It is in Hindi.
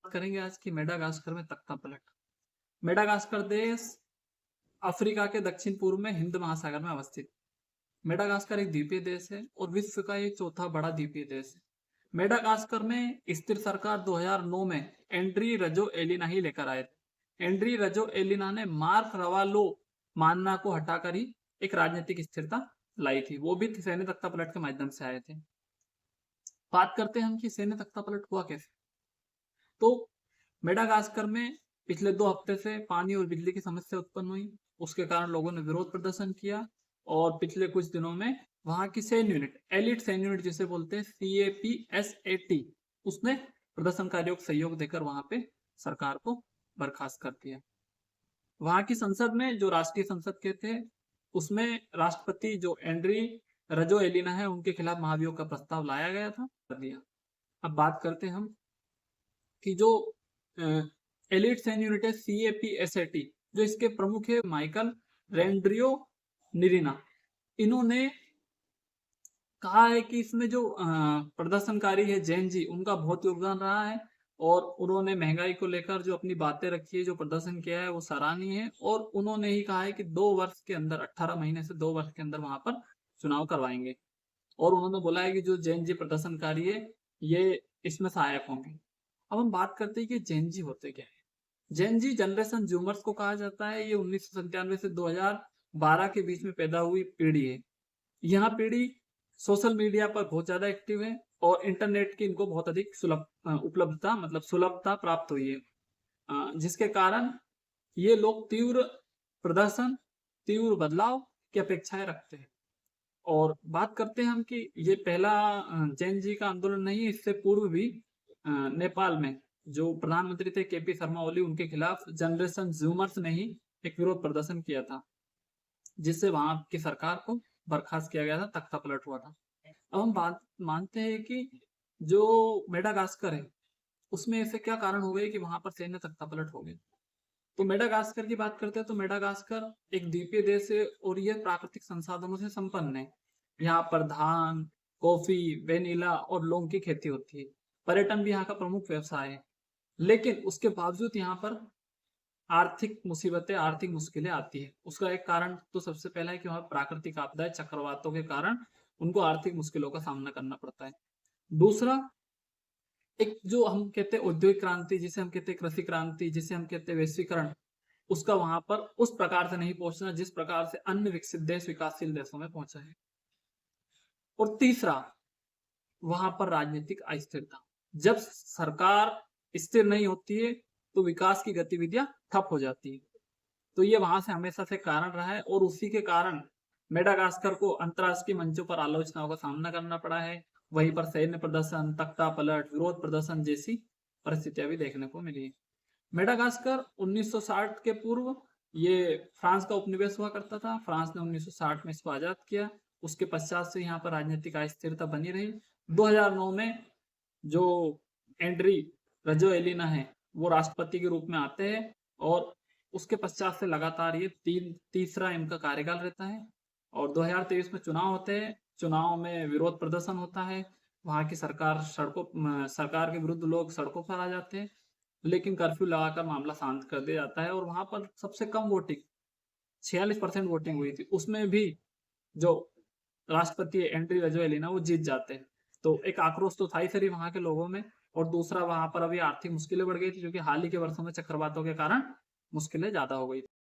करेंगे आज की मेडागास्कर में तख्ता पलट। मेडागास्कर देश अफ्रीका के दक्षिण पूर्व में हिंद महासागर में अवस्थित। मेडागास्कर एक द्वीपीय देश है और विश्व का ये चौथा बड़ा द्वीपीय देश है। मेडागास्कर में स्थिर सरकार 2009 में एंड्री रजो एलिना ही लेकर आए थे। एंड्री रजो एलिना ने मार्क रवालो मान्ना को हटाकर ही एक राजनीतिक स्थिरता लाई थी। वो भी सैन्य तख्ता पलट के माध्यम से आए थे। बात करते हैं हम कि सैन्य तख्ता पलट हुआ कैसे। तो मेडागास्कर में पिछले 2 हफ्ते से पानी और बिजली की समस्या उत्पन्न हुई। उसके कारण लोगों ने विरोध प्रदर्शन किया और पिछले कुछ दिनों में वहां की सैन्य यूनिट, एलिट सैन्य यूनिट जिसे बोलते हैं CAPSAT, उसने प्रदर्शनकारियों को सहयोग देकर वहां पे सरकार को बर्खास्त कर दिया। वहां की संसद में, जो राष्ट्रीय संसद के थे, उसमें राष्ट्रपति जो एंड्री रजो एलिना है उनके खिलाफ महाभियोग का प्रस्ताव लाया गया था, कर दिया। अब बात करते हैं हम कि जो एलिट सैन्य यूनिट है CAPSAT, जो इसके प्रमुख है माइकल रेंड्रियो निरिना, इन्होंने कहा है कि इसमें जो प्रदर्शनकारी है जैन जी, उनका बहुत योगदान रहा है और उन्होंने महंगाई को लेकर जो अपनी बातें रखी है, जो प्रदर्शन किया है, वो सराहनीय है। और उन्होंने ही कहा है कि 2 वर्ष के अंदर, 18 महीने से 2 वर्ष के अंदर वहां पर चुनाव करवाएंगे। और उन्होंने बोला है कि जो जैन जी प्रदर्शनकारी है ये इसमें सहायक होंगे। अब हम बात करते हैं कि जैन जी होते क्या है। जैन जी जनरेशन जूमर्स को कहा जाता है। ये 1997 से 2012 के बीच में पैदा हुई पीढ़ी है। यह पीढ़ी सोशल मीडिया पर बहुत ज्यादा एक्टिव है और इंटरनेट की इनको बहुत अधिक उपलब्धता, मतलब सुलभता प्राप्त हुई है, जिसके कारण ये लोग तीव्र प्रदर्शन, तीव्र बदलाव की अपेक्षाएं रखते हैं। और बात करते हैं हम कि ये पहला जैन जी का आंदोलन नहीं है। इससे पूर्व भी नेपाल में जो प्रधानमंत्री थे KP शर्मा ओली, उनके खिलाफ जनरेशन जूमर्स ने ही एक विरोध प्रदर्शन किया था, जिससे वहां की सरकार को बर्खास्त किया गया था, तख्ता पलट हुआ था। अब हम बात मानते हैं कि जो मेडागास्कर है उसमें ऐसे क्या कारण हो गए कि वहां पर सैन्य तख्ता पलट हो गए। तो मेडागास्कर की बात करते हैं तो मेडागास्कर एक द्वीपीय देश है और यह प्राकृतिक संसाधनों से संपन्न है। यहाँ पर धान, कॉफी, वेनिला और लौंग की खेती होती है। पर्यटन भी यहाँ का प्रमुख व्यवसाय है। लेकिन उसके बावजूद यहाँ पर आर्थिक मुसीबतें, आर्थिक मुश्किलें आती है। उसका एक कारण तो सबसे पहला है कि वहाँ प्राकृतिक आपदाएं, चक्रवातों के कारण उनको आर्थिक मुश्किलों का सामना करना पड़ता है। दूसरा, एक जो हम कहते हैं औद्योगिक क्रांति, जिसे हम कहते हैं कृषि क्रांति, जिसे हम कहते हैं वैश्वीकरण, उसका वहां पर उस प्रकार से नहीं पहुंचना जिस प्रकार से अन्य विकसित देश, विकासशील देशों में पहुंचा है। और तीसरा, वहां पर राजनीतिक अस्थिरता। जब सरकार स्थिर नहीं होती है तो विकास की गतिविधियां ठप हो जाती है। तो ये वहां से हमेशा से कारण रहा है और उसी के कारण मेडागास्कर को अंतर्राष्ट्रीय मंचों पर आलोचनाओं का सामना करना पड़ा है। वहीं पर सैन्य प्रदर्शन, तख्ता पलट, विरोध प्रदर्शन जैसी परिस्थितियां भी देखने को मिली। मेडागास्कर 1960 के पूर्व ये फ्रांस का उपनिवेश हुआ करता था। फ्रांस ने 1960 में इसको आजाद किया। उसके पश्चात से यहाँ पर राजनीतिक अस्थिरता बनी रही। 2009 में जो एंड्री रजो एलिना है वो राष्ट्रपति के रूप में आते हैं और उसके पश्चात से लगातार ये तीसरा इनका कार्यकाल रहता है। और 2023 में चुनाव होते हैं। चुनाव में विरोध प्रदर्शन होता है। वहां की सरकार के विरुद्ध लोग सड़कों पर आ जाते हैं, लेकिन कर्फ्यू लगाकर मामला शांत कर दिया जाता है। और वहां पर सबसे कम वोटिंग, 46% वोटिंग हुई थी, उसमें भी जो राष्ट्रपति एंड्री रजोएलिना वो जीत जाते हैं। तो एक आक्रोश तो था ही सही वहां के लोगों में। और दूसरा, वहां पर अभी आर्थिक मुश्किलें बढ़ गई थी, क्योंकि हाल ही के वर्षों में चक्रवातों के कारण मुश्किलें ज्यादा हो गई।